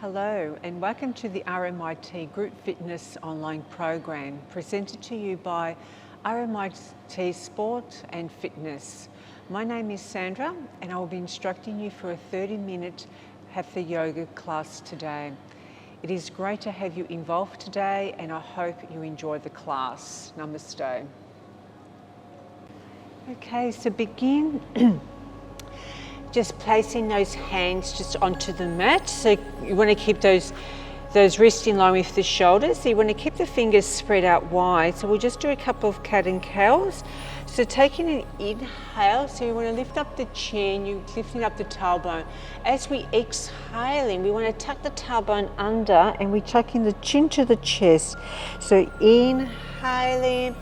Hello and welcome to the RMIT Group Fitness online program presented to you by RMIT Sport and Fitness. My name is Sandra and I will be instructing you for a 30-minute Hatha Yoga class today. It is great to have you involved today and I hope you enjoy the class. Namaste. Okay, so begin just placing those hands just onto the mat. So you want to keep those wrists in line with the shoulders. So you want to keep the fingers spread out wide. So we'll just do a couple of cat and cows. So taking an inhale, so you want to lift up the chin, you're lifting up the tailbone. As we exhaling, we want to tuck the tailbone under and we're tucking the chin to the chest. So inhaling,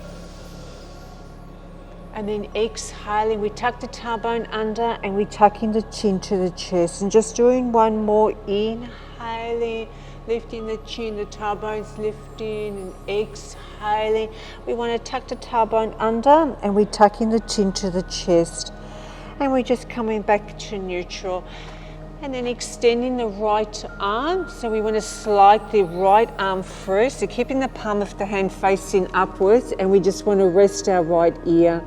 and then exhaling, we tuck the tailbone under and we tucking the chin to the chest. And just doing one more, inhaling, lifting the chin, the tailbone's lifting, and exhaling. We want to tuck the tailbone under and we tucking the chin to the chest. And we're just coming back to neutral. And then extending the right arm. So we want to slide the right arm through. So keeping the palm of the hand facing upwards, and we just want to rest our right ear.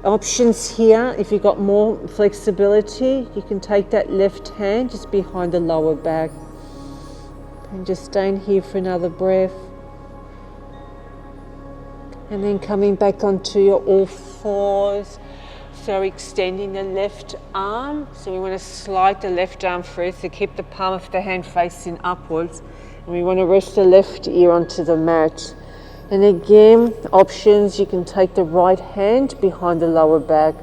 Options here, if you've got more flexibility, you can take that left hand just behind the lower back. And just staying here for another breath. And then coming back onto your all fours. So extending the left arm. So we want to slide the left arm through, so keep the palm of the hand facing upwards. And we want to rest the left ear onto the mat. And again, options, you can take the right hand behind the lower back.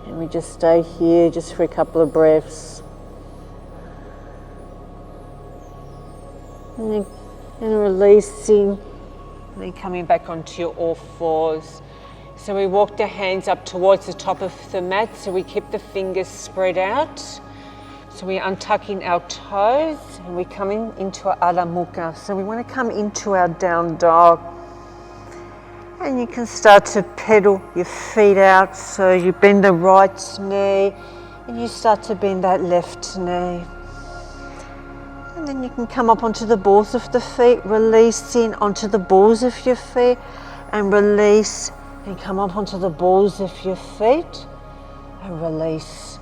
And we just stay here just for a couple of breaths. And releasing, and then coming back onto your all fours. So we walk the hands up towards the top of the mat, so we keep the fingers spread out. So we're untucking our toes and we're coming into our Adho Mukha. So we want to come into our down dog. And you can start to pedal your feet out. So you bend the right knee and you start to bend that left knee. And then you can come up onto the balls of the feet, releasing onto the balls of your feet, and release and come up onto the balls of your feet and release.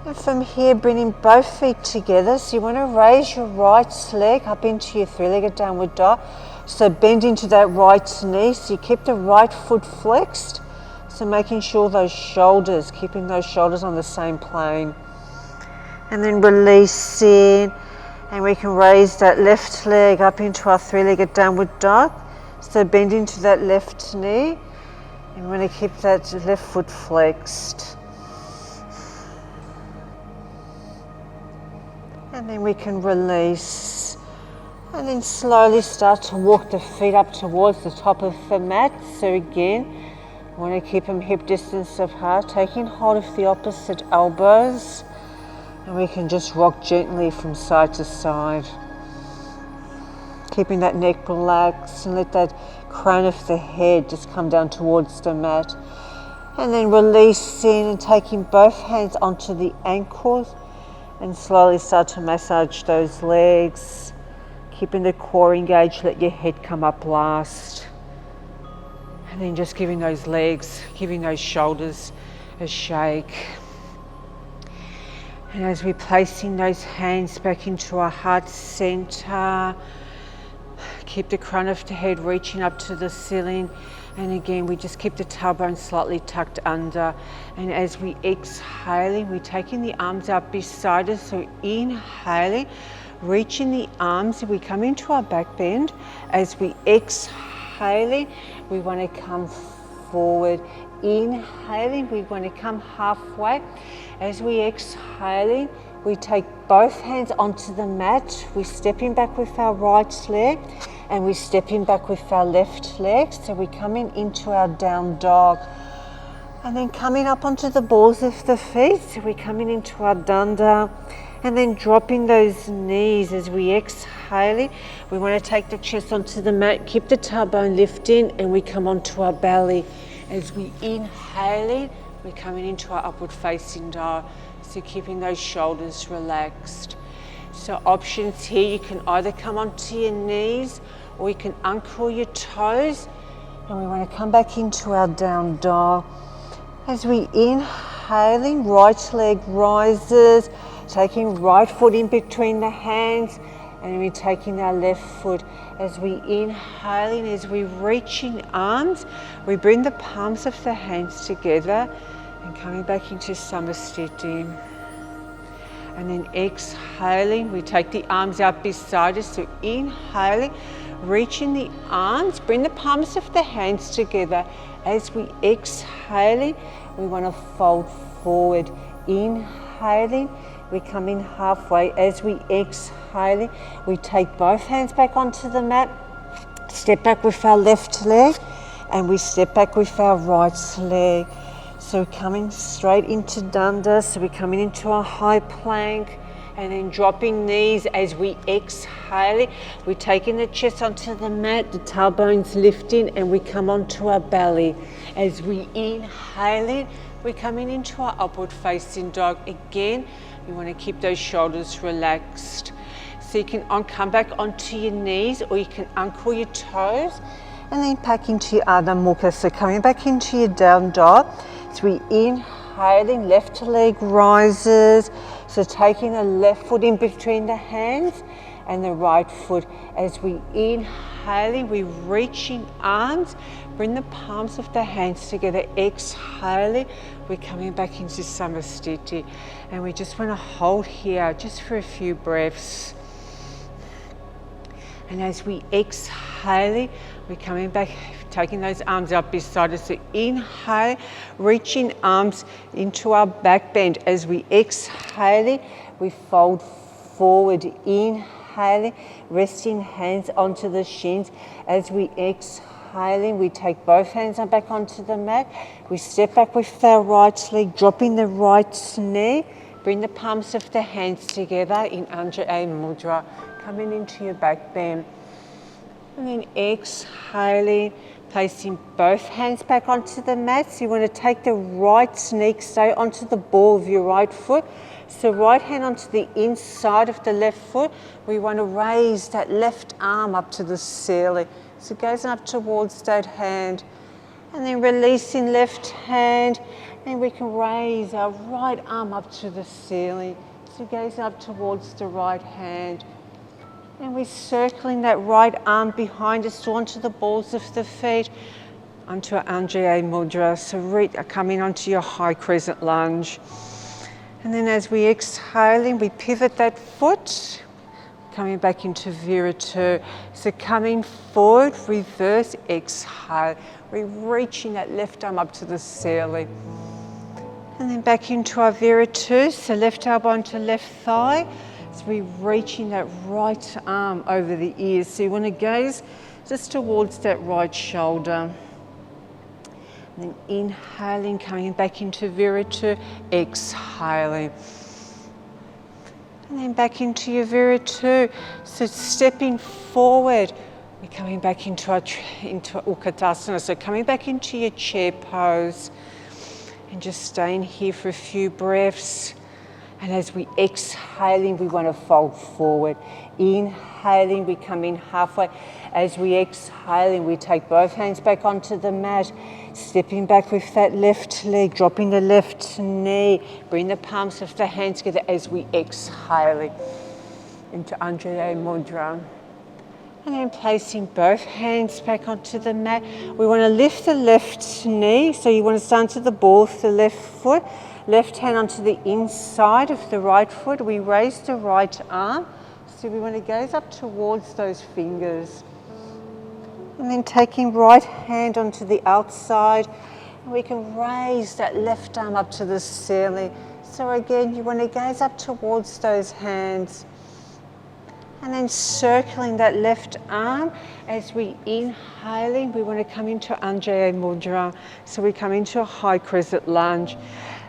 And from here, bringing both feet together. So you want to raise your right leg up into your three-legged downward dog. So bend into that right knee. So you keep the right foot flexed. So making sure those shoulders, keeping those shoulders on the same plane. And then releasing. And we can raise that left leg up into our three-legged downward dog. So bend into that left knee. And we're going to keep that left foot flexed. And then we can release. And then slowly start to walk the feet up towards the top of the mat. So again, we want to keep them hip distance apart, taking hold of the opposite elbows. And we can just rock gently from side to side. Keeping that neck relaxed and let that crown of the head just come down towards the mat. And then releasing and taking both hands onto the ankles and slowly start to massage those legs. Keeping the core engaged, let your head come up last. And then just giving those legs, giving those shoulders a shake. And as we're placing those hands back into our heart center, keep the crown of the head reaching up to the ceiling. And again, we just keep the tailbone slightly tucked under. And as we exhaling, we're taking the arms out beside us. So inhaling, reaching the arms, we come into our back bend. As we exhaling, we want to come forward. Inhaling, we want to come halfway. As we exhaling, we take both hands onto the mat. We're stepping back with our right leg and we're stepping back with our left leg. So we're coming into our down dog. And then coming up onto the balls of the feet. So we're coming into our danda. And then dropping those knees as we exhaling. We want to take the chest onto the mat, keep the tailbone lifting, and we come onto our belly. As we inhaling, we're coming into our upward facing dog. So keeping those shoulders relaxed. So options here, you can either come onto your knees or you can uncurl your toes. And we want to come back into our down dog. As we inhaling, right leg rises, taking right foot in between the hands, and then we're taking our left foot. As we inhaling, as we reaching arms, we bring the palms of the hands together and coming back into Samasthiti. And then exhaling, we take the arms out beside us. So inhaling, reaching the arms, bring the palms of the hands together. As we exhaling, we want to fold forward. Inhaling, we come in halfway. As we exhaling, we take both hands back onto the mat. Step back with our left leg and we step back with our right leg. So coming straight into Danda, so we're coming into a high plank and then dropping knees as we exhale. We're taking the chest onto the mat, the tailbones lifting, and we come onto our belly. As we inhale, we're coming into our upward facing dog. Again, you want to keep those shoulders relaxed. So you can come back onto your knees or you can uncurl your toes and then back into your Adho Mukha. So coming back into your down dog. So we inhaling, left leg rises. So taking the left foot in between the hands and the right foot. As we inhaling, we reaching arms, bring the palms of the hands together. Exhaling, we're coming back into Samasthiti. And we just want to hold here just for a few breaths. And as we exhale, we're coming back, taking those arms up beside us. So inhale, reaching arms into our back bend. As we exhale, we fold forward. Inhaling, resting hands onto the shins. As we exhale, we take both hands back onto the mat. We step back with our right leg, dropping the right knee. Bring the palms of the hands together in Anjali Mudra. Coming into your back bend. And then exhaling, placing both hands back onto the mat. So you want to take the right knee, stay onto the ball of your right foot. So right hand onto the inside of the left foot. We want to raise that left arm up to the ceiling. So goes up towards that hand. And then releasing left hand. And we can raise our right arm up to the ceiling. So gaze up towards the right hand. And we're circling that right arm behind us onto the balls of the feet, onto our Anjali Mudra. So coming onto your high crescent lunge. And then as we exhaling, we pivot that foot, coming back into Viratu. So coming forward, reverse, exhale. We're reaching that left arm up to the ceiling. And then back into our Viratu. So left elbow onto left thigh. So we're reaching that right arm over the ears. So you want to gaze just towards that right shoulder. And then inhaling, coming back into Viratu, exhaling. And then back into your Viratu. So stepping forward, we're coming back into Utkatasana. So coming back into your chair pose. And just staying here for a few breaths. And as we exhaling, we want to fold forward. Inhaling, we come in halfway. As we exhaling, we take both hands back onto the mat. Stepping back with that left leg, dropping the left knee. Bring the palms of the hands together as we exhaling into Anjali Mudra. And then placing both hands back onto the mat. We want to lift the left knee. So you want to stand to the ball of the left foot. Left hand onto the inside of the right foot. We raise the right arm. So we want to gaze up towards those fingers. And then taking right hand onto the outside. And we can raise that left arm up to the ceiling. So again, you want to gaze up towards those hands. And then circling that left arm. As we inhaling, we want to come into Anjali Mudra. So we come into a high crescent lunge.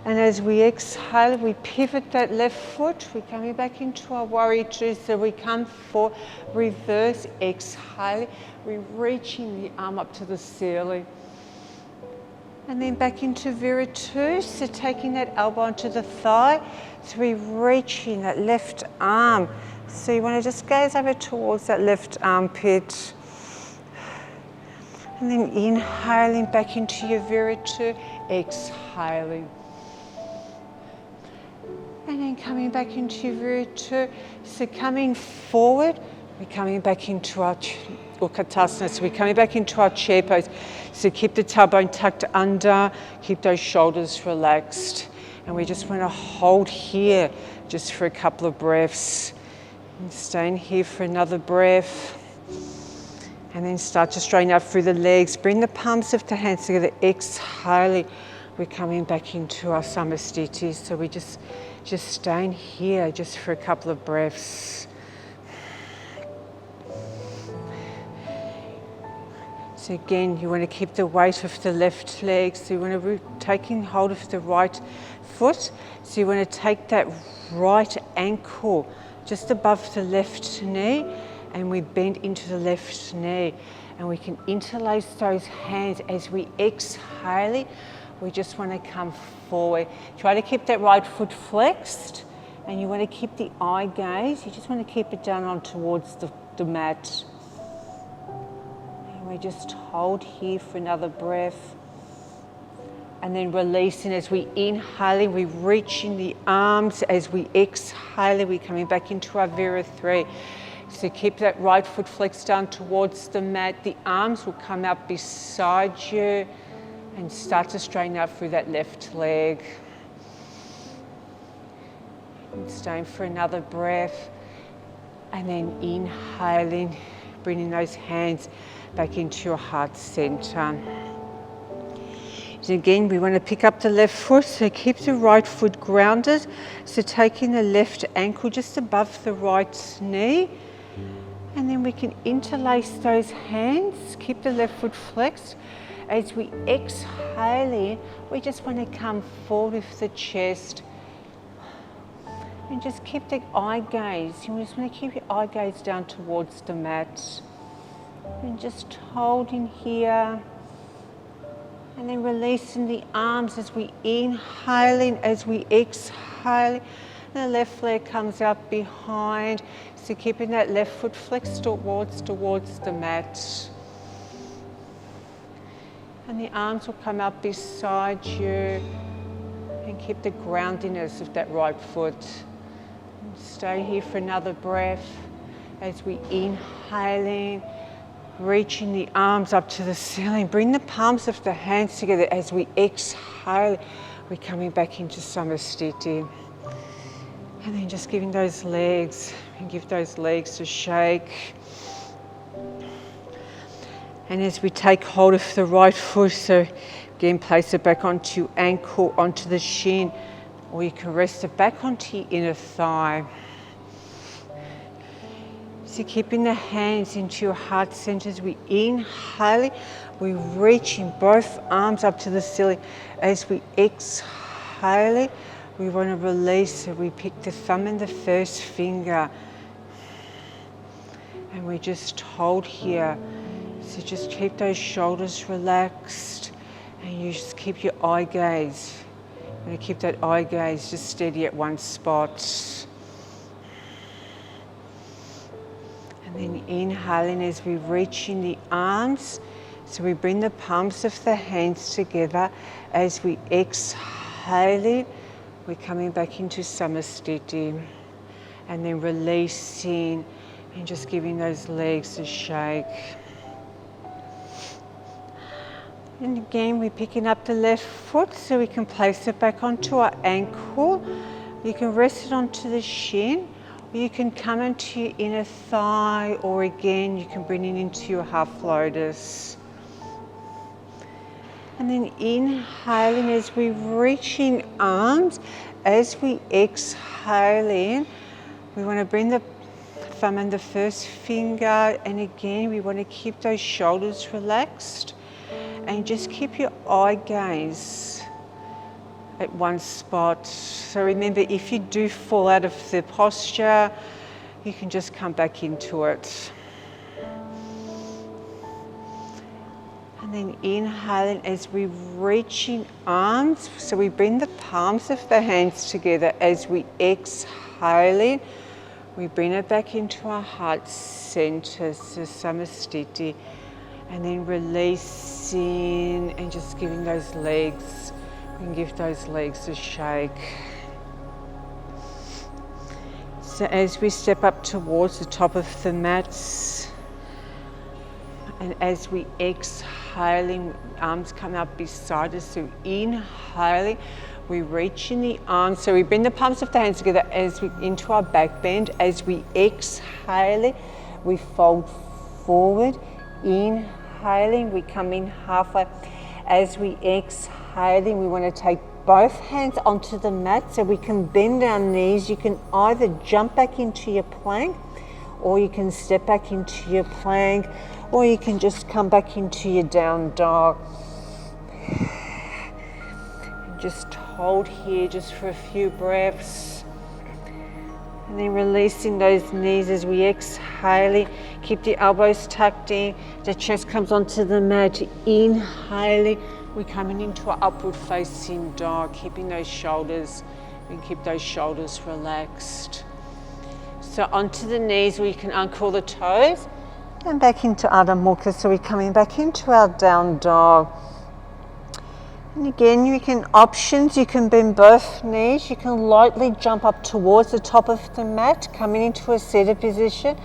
And as we exhale, we pivot that left foot. We're coming back into our warrior two. So we come for reverse exhale. We're reaching the arm up to the ceiling. And then back into Viratu, so taking that elbow onto the thigh, so we reach in that left arm. So you want to just gaze over towards that left armpit. And then inhaling back into your Viratu, exhaling. And then coming back into your Viratu, so coming forward, we're coming back into our Utkatasana, so we're coming back into our chair pose. So keep the tailbone tucked under, keep those shoulders relaxed. And we just want to hold here just for a couple of breaths. And staying here for another breath. And then start to straighten up through the legs. Bring the palms of the hands together, exhaling. We're coming back into our Samasthiti. So we just staying here just for a couple of breaths. So again, you want to keep the weight of the left leg. So you want to be taking hold of the right foot. So you want to take that right ankle just above the left knee, and we bend into the left knee. And we can interlace those hands as we exhale. We just want to come forward. Try to keep that right foot flexed, and you want to keep the eye gaze. You just want to keep it down on towards the mat. We just hold here for another breath. And then releasing as we inhale, we reach in the arms. As we exhale, we're coming back into our Viratu. So keep that right foot flexed down towards the mat. The arms will come out beside you and start to straighten out through that left leg. And staying for another breath. And then inhaling, bringing those hands back into your heart center. So again, we want to pick up the left foot, so keep the right foot grounded. So taking the left ankle just above the right knee. And then we can interlace those hands, keep the left foot flexed. As we exhale in, we just want to come forward with the chest. And just keep the eye gaze. You just want to keep your eye gaze down towards the mat. And just holding here. And then releasing the arms as we inhale in, as we exhale. The left leg comes out behind. So keeping that left foot flexed towards the mat. And the arms will come out beside you. And keep the groundiness of that right foot. And stay here for another breath as we inhale in. Reaching the arms up to the ceiling. Bring the palms of the hands together as we exhale. We're coming back into Samasthiti. And then just giving those legs, and give those legs a shake. And as we take hold of the right foot, so again place it back onto your ankle, onto the shin, or you can rest it back onto your inner thigh. So keeping the hands into your heart center as we inhale, we reach in both arms up to the ceiling. As we exhale, we want to release, so we pick the thumb and the first finger. And we just hold here. So just keep those shoulders relaxed, and you just keep your eye gaze. You want to keep that eye gaze just steady at one spot. And then inhaling as we reach in the arms. So we bring the palms of the hands together. As we exhale, we're coming back into Samasthiti. And then releasing and just giving those legs a shake. And again, we're picking up the left foot so we can place it back onto our ankle. You can rest it onto the shin. You can come into your inner thigh, or again, you can bring it into your half lotus. And then inhaling as we reach in arms. As we exhale in, we want to bring the thumb and the first finger, and again, we want to keep those shoulders relaxed. And just keep your eye gaze at one spot. So remember, if you do fall out of the posture, you can just come back into it. And And then inhaling as we reach in arms. So we bring the palms of the hands together as we exhale. We bring it back into our heart center, so samastiti. And then releasing and just giving those legs, and give those legs a shake. So as we step up towards the top of the mats, and as we exhaling, arms come up beside us. So inhaling, we reach in the arms. So we bring the palms of the hands together as we into our back bend. As we exhale, we fold forward. Inhaling, we come in halfway. As we exhaling, we want to take both hands onto the mat so we can bend our knees. You can either jump back into your plank, or you can step back into your plank, or you can just come back into your down dog. Just hold here just for a few breaths. And then releasing those knees as we exhale. Keep the elbows tucked in. The chest comes onto the mat. Inhaling. We're coming into an upward facing dog, keeping those shoulders, and keep those shoulders relaxed. So onto the knees, we can uncurl the toes and back into Adho Mukha. So we're coming back into our down dog. And again, you can bend both knees. You can lightly jump up towards the top of the mat, coming into a seated position,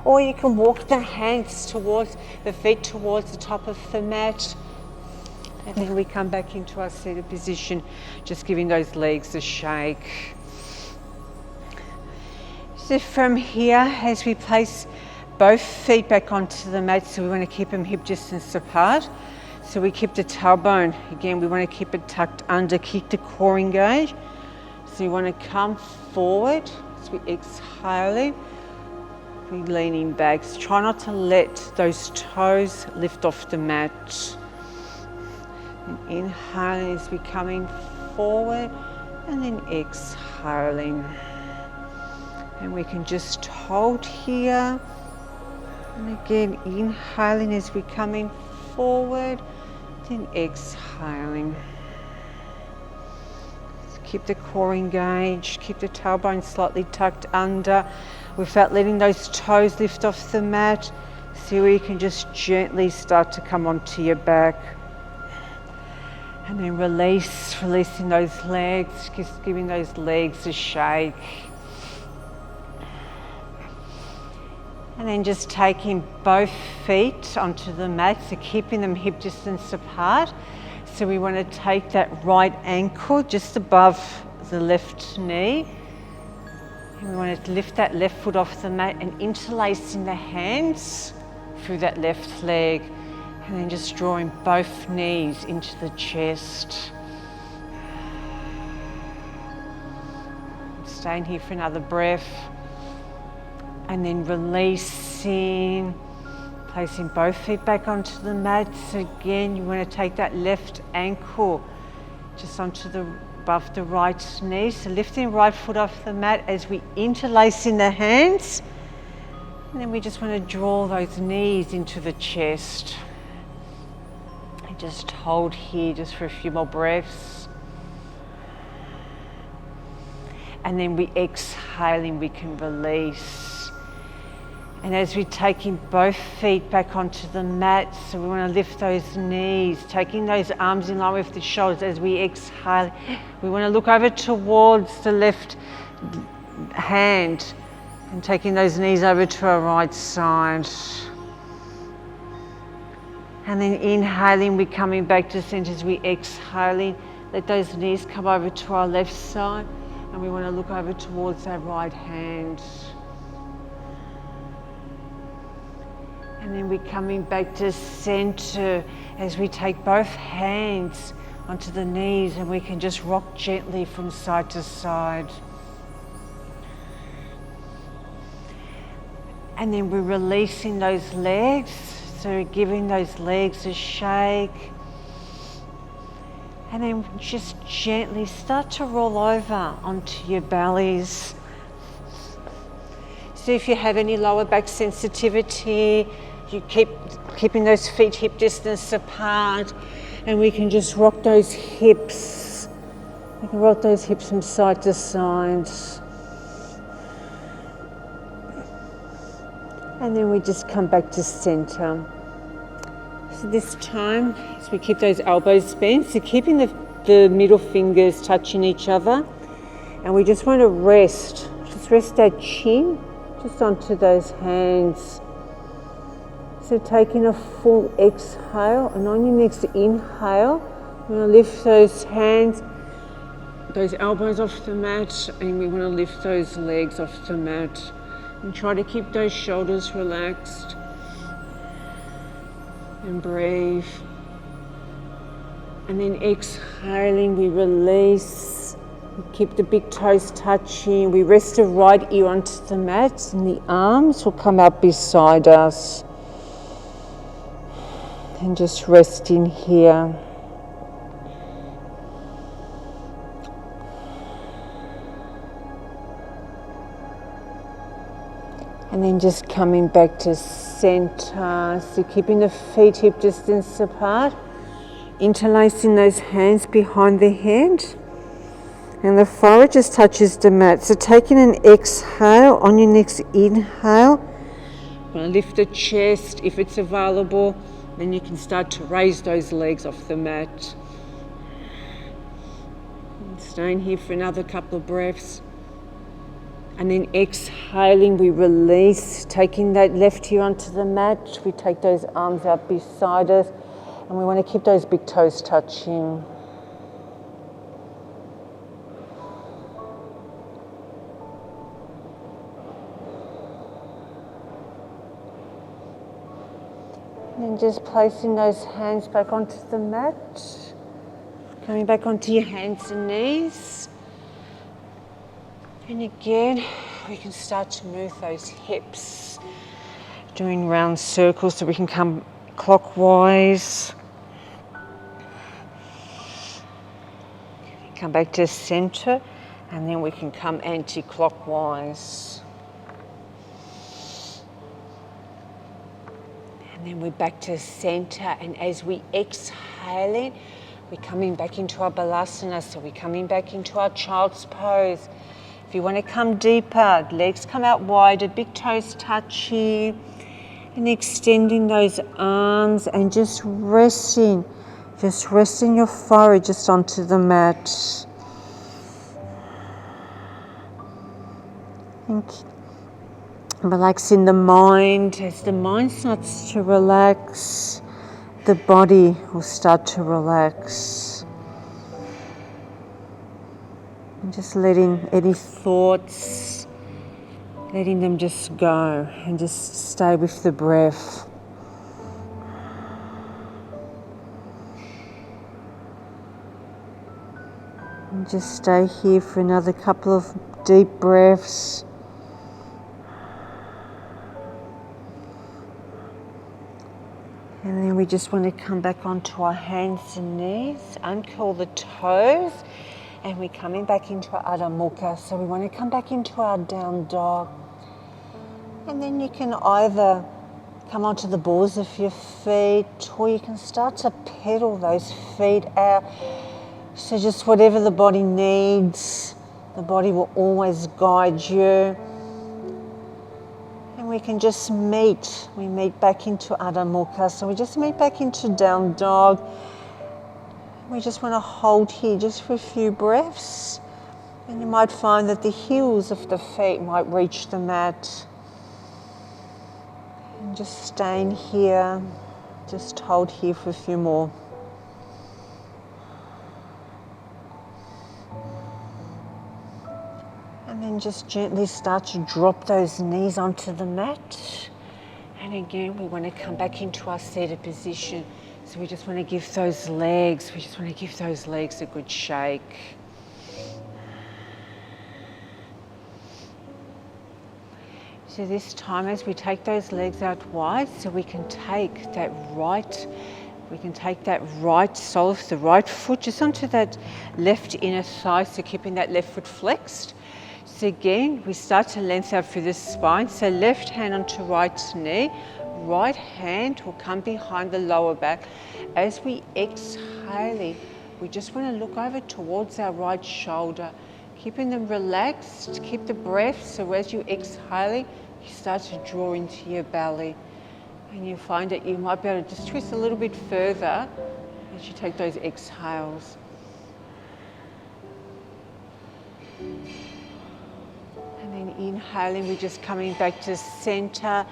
or you can walk the hands towards the feet towards the top of the mat. And then we come back into our seated position, just giving those legs a shake. So from here, as we place both feet back onto the mat, so we want to keep them hip distance apart. So we keep the tailbone, again, we want to keep it tucked under, keep the core engaged. So you want to come forward as we exhale. We're leaning back. So try not to let those toes lift off the mat. And inhaling as we're coming forward, and then exhaling. And we can just hold here. And again, inhaling as we're coming forward, then exhaling. So keep the core engaged, keep the tailbone slightly tucked under without letting those toes lift off the mat. See where you can just gently start to come onto your back. And then releasing those legs, just giving those legs a shake. And then just taking both feet onto the mat, so keeping them hip distance apart. So we want to take that right ankle just above the left knee. And we want to lift that left foot off the mat and interlacing the hands through that left leg. And then just drawing both knees into the chest. Staying here for another breath. And then releasing, placing both feet back onto the mat. So again, you want to take that left ankle just above the right knee. So lifting right foot off the mat as we interlace in the hands. And then we just want to draw those knees into the chest. And just hold here just for a few more breaths. And then we exhaling, we can release. And as we're taking both feet back onto the mat, so we want to lift those knees, taking those arms in line with the shoulders as we exhale. We want to look over towards the left hand and taking those knees over to our right side. And then inhaling, we're coming back to center as we exhaling. Let those knees come over to our left side, and we want to look over towards our right hand. And then we're coming back to center as we take both hands onto the knees, and we can just rock gently from side to side. And then we're releasing those legs, so giving those legs a shake. And then just gently start to roll over onto your bellies. So if you have any lower back sensitivity, you keep keeping those feet hip distance apart, and we can just rock those hips. We can rock those hips from side to side. And then we just come back to center. So this time, as we keep those elbows bent, so keeping the middle fingers touching each other, and we just want to just rest that chin just onto those hands. So taking a full exhale, and on your next inhale, we're going to lift those hands, those elbows off the mat, and we want to lift those legs off the mat. And try to keep those shoulders relaxed. And breathe. And then exhaling, we release. We keep the big toes touching. We rest the right ear onto the mat, and the arms will come out beside us. And just resting here. And then just coming back to center. So keeping the feet hip distance apart. Interlacing those hands behind the head. And the forehead just touches the mat. So taking an exhale, on your next inhale, lift the chest if it's available. Then you can start to raise those legs off the mat. And staying here for another couple of breaths. And then exhaling, we release, taking that left ear onto the mat. We take those arms out beside us, and we want to keep those big toes touching. And then just placing those hands back onto the mat. Coming back onto your hands and knees. And again, we can start to move those hips, doing round circles, so we can come clockwise. Come back to center, and then we can come anti-clockwise. And then we're back to center, and as we exhale, we're coming back into our balasana, so we're coming back into our child's pose. If you want to come deeper, legs come out wider, big toes touching, and extending those arms and just resting your forehead just onto the mat. And relaxing the mind. As the mind starts to relax, the body will start to relax. And just letting any thoughts, letting them just go, and just stay with the breath. And just stay here for another couple of deep breaths. And then we just want to come back onto our hands and knees, uncurl the toes. And we're coming back into our Adho Mukha, so we want to come back into our down dog. And then you can either come onto the balls of your feet, or you can start to pedal those feet out. So just whatever the body needs, the body will always guide you. And we can just meet. We meet back into Adho Mukha, so we just meet back into down dog. We just want to hold here just for a few breaths, and you might find that the heels of the feet might reach the mat. And just staying here, just hold here for a few more. And then just gently start to drop those knees onto the mat. And again, we want to come back into our seated position. So we just want to give those legs, a good shake. So this time, as we take those legs out wide, so we can take that right sole of the right foot just onto that left inner thigh, so keeping that left foot flexed. So again, we start to lengthen out through the spine. So left hand onto right knee, right hand will come behind the lower back. As we exhale, we just want to look over towards our right shoulder, keeping them relaxed. Keep the breath, so as you exhale, you start to draw into your belly. And you find that you might be able to just twist a little bit further as you take those exhales. And then inhaling, we're just coming back to center.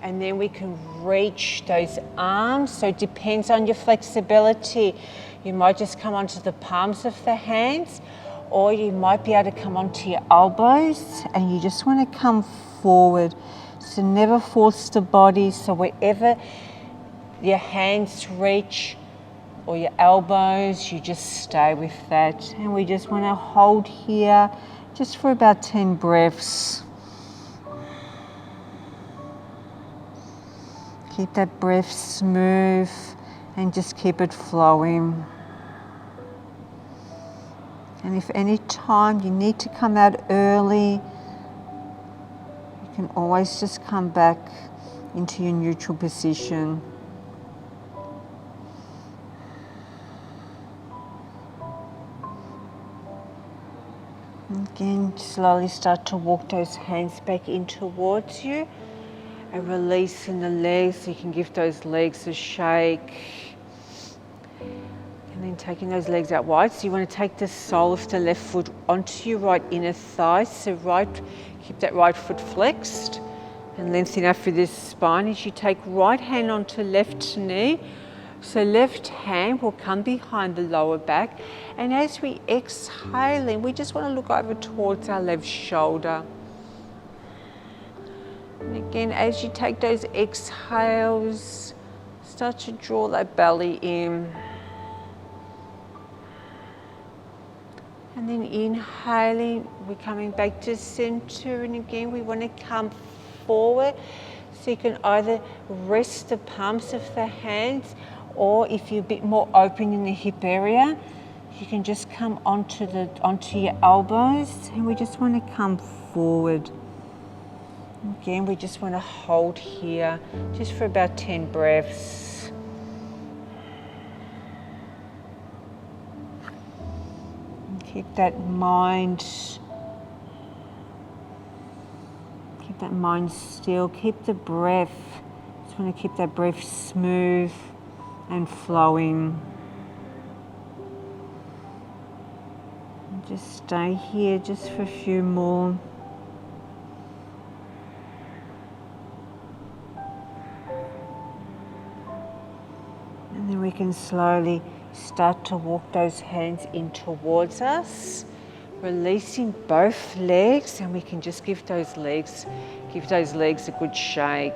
And then we can reach those arms. So it depends on your flexibility. You might just come onto the palms of the hands, or you might be able to come onto your elbows, and you just want to come forward. So never force the body. So wherever your hands reach or your elbows, you just stay with that. And we just want to hold here just for about 10 breaths. Keep that breath smooth and just keep it flowing. And if any time you need to come out early, you can always just come back into your neutral position. Again, slowly start to walk those hands back in towards you. And releasing the legs, so you can give those legs a shake. And then taking those legs out wide. So you want to take the sole of the left foot onto your right inner thigh. So keep that right foot flexed and lengthen out through this spine as you take right hand onto left knee. So left hand will come behind the lower back. And as we exhale, we just want to look over towards our left shoulder. And again, as you take those exhales, start to draw that belly in. And then inhaling, we're coming back to center. And again, we want to come forward. So you can either rest the palms of the hands, or if you're a bit more open in the hip area, you can just come onto your elbows. And we just want to come forward. Again, we just want to hold here just for about 10 breaths. And keep that mind still. Keep the breath. Just want to keep that breath smooth and flowing. And just stay here just for a few more. And then we can slowly start to walk those hands in towards us, releasing both legs, and we can just give those legs a good shake.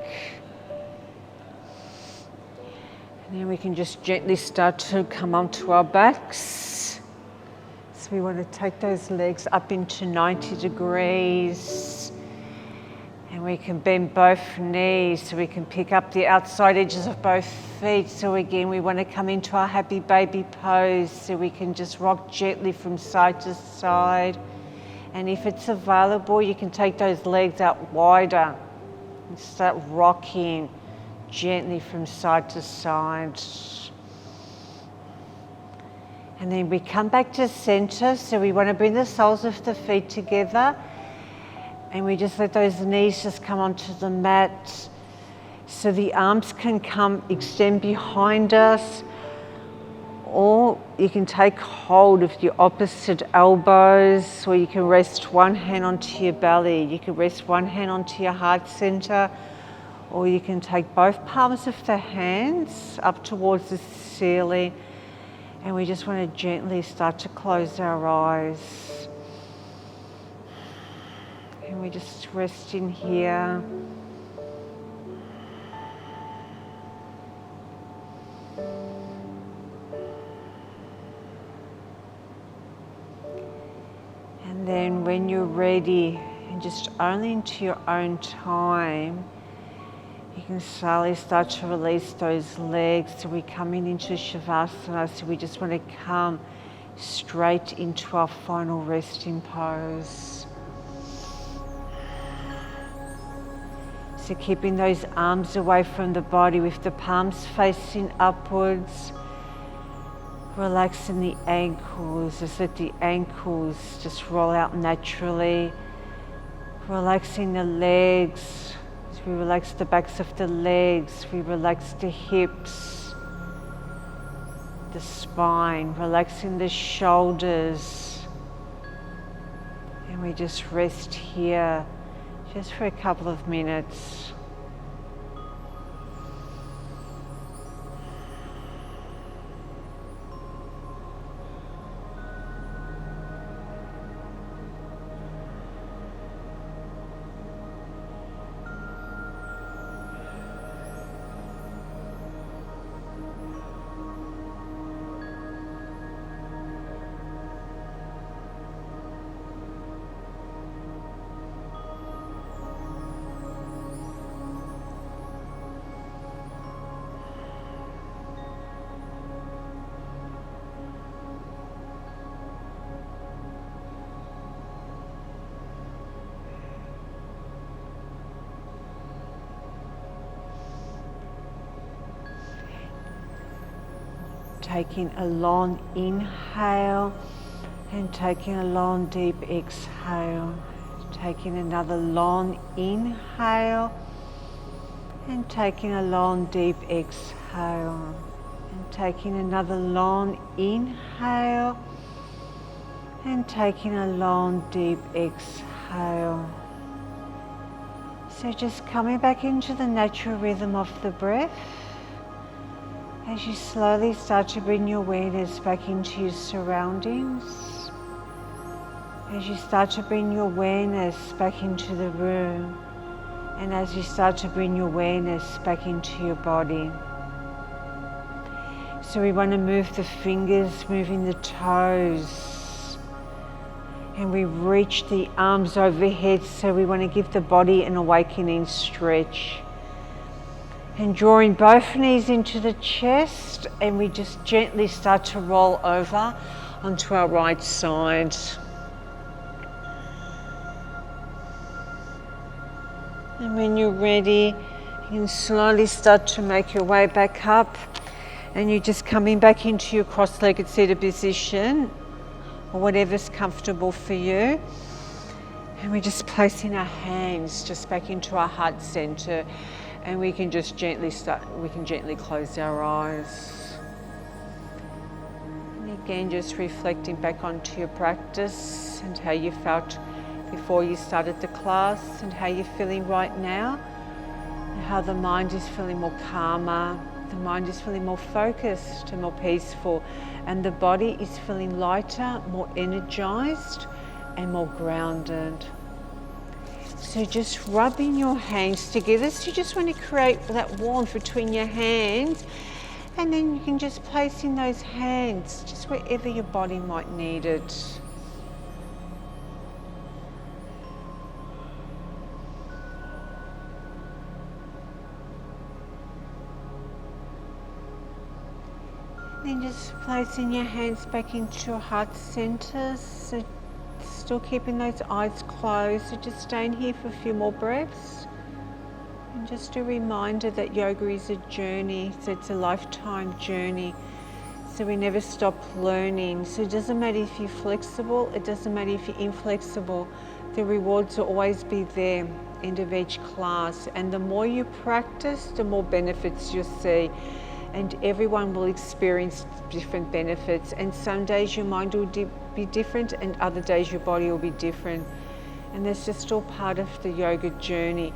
And then we can just gently start to come onto our backs. So we want to take those legs up into 90 degrees. And we can bend both knees, so we can pick up the outside edges of both feet. So again, we want to come into our happy baby pose, so we can just rock gently from side to side. And if it's available, you can take those legs out wider and start rocking gently from side to side. And then we come back to center, so we want to bring the soles of the feet together. And we just let those knees just come onto the mat, so the arms can extend behind us, or you can take hold of your opposite elbows, or you can rest one hand onto your belly. You can rest one hand onto your heart center, or you can take both palms of the hands up towards the ceiling, and we just want to gently start to close our eyes. And we just rest in here. And then when you're ready, and just only into your own time, you can slowly start to release those legs. So we're coming into Shavasana, so we just want to come straight into our final resting pose. So So keeping those arms away from the body with the palms facing upwards. Relaxing the ankles, just let the ankles just roll out naturally. Relaxing the legs, as we relax the backs of the legs, we relax the hips, the spine, relaxing the shoulders. And we just rest here just for a couple of minutes. Taking a long inhale and taking a long deep exhale. Taking another long inhale and taking a long deep exhale. And taking another long inhale and taking a long deep exhale. So just coming back into the natural rhythm of the breath. As you slowly start to bring your awareness back into your surroundings, as you start to bring your awareness back into the room, and as you start to bring your awareness back into your body. So we want to move the fingers, moving the toes, and we reach the arms overhead, so we want to give the body an awakening stretch. And drawing both knees into the chest, and we just gently start to roll over onto our right side. And when you're ready, you can slowly start to make your way back up, and you're just coming back into your cross-legged seated position, or whatever's comfortable for you. And we're just placing our hands just back into our heart center. And we can just gently close our eyes. And again, just reflecting back onto your practice and how you felt before you started the class and how you're feeling right now. And how the mind is feeling more calmer, the mind is feeling more focused and more peaceful. And the body is feeling lighter, more energized and more grounded. So just rubbing your hands together. So you just want to create that warmth between your hands, and then you can just place in those hands just wherever your body might need it. Then just placing your hands back into your heart center. So still keeping those eyes closed, so just staying here for a few more breaths. And just a reminder that yoga is a journey, so it's a lifetime journey. So we never stop learning. So it doesn't matter if you're flexible, it doesn't matter if you're inflexible. The rewards will always be there, end of each class. And the more you practice, the more benefits you'll see. And everyone will experience different benefits, and some days your mind will be different and other days your body will be different, and that's just all part of the yoga journey.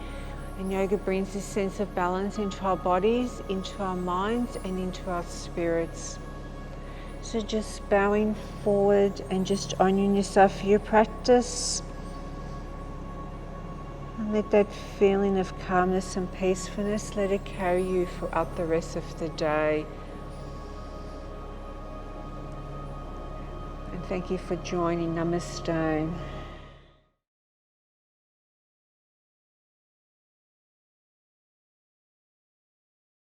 And yoga brings this sense of balance into our bodies, into our minds and into our spirits. So just bowing forward and just honoring yourself for your practice. And let that feeling of calmness and peacefulness, let it carry you throughout the rest of the day. And thank you for joining. Namaste.